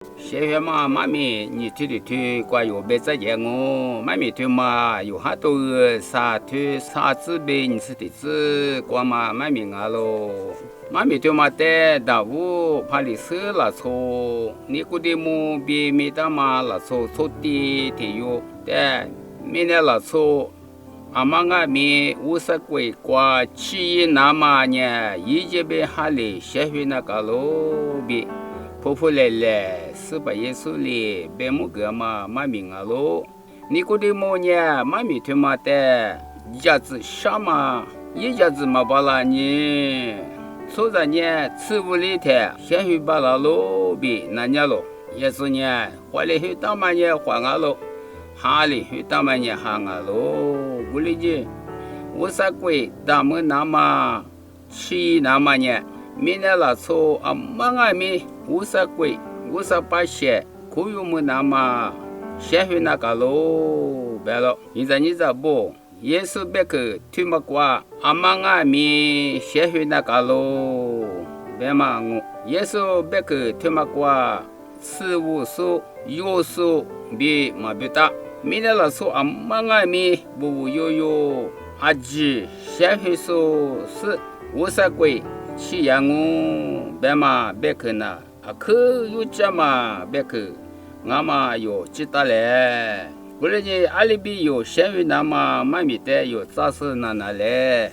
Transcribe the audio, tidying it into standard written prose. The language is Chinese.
学学嘛，妈咪，你推关有别在言哦，妈咪推嘛，有好多啥子呗，你是的子关嘛，妈咪啊喽，妈咪推嘛的，大屋怕你死了错，你估的么别没得嘛了错的有的，没得了错。阿妈个咪50岁过去那么年，一直被哈里学会那个喽比。婆婆来了，18耶稣里别木个嘛，妈咪啊喽。你估的么年，妈咪推嘛的，一家子啥嘛，一家子嘛巴拉呢。所在呢，吃屋里头，学会巴拉喽比那年喽，耶稣呢，回来去大嘛呢还俺喽。哈里去大半夜哈啊喽，屋里去50岁大么那么去那么呢？明年了错啊，忙啊咪50岁58岁，可有么那么先去那个喽？别了，现在你这不？耶稣别去推么瓜，啊忙啊咪先去那个喽？别嘛我，耶稣别去推么瓜，15岁、6岁别嘛别打。明年了说啊，忙啊咪不有阿姐先会说是50岁去养我，别嘛别去那，啊去有这嘛别去，俺嘛有记得嘞。过来呢，阿里边有先会那嘛妈咪的有杂事那嘞。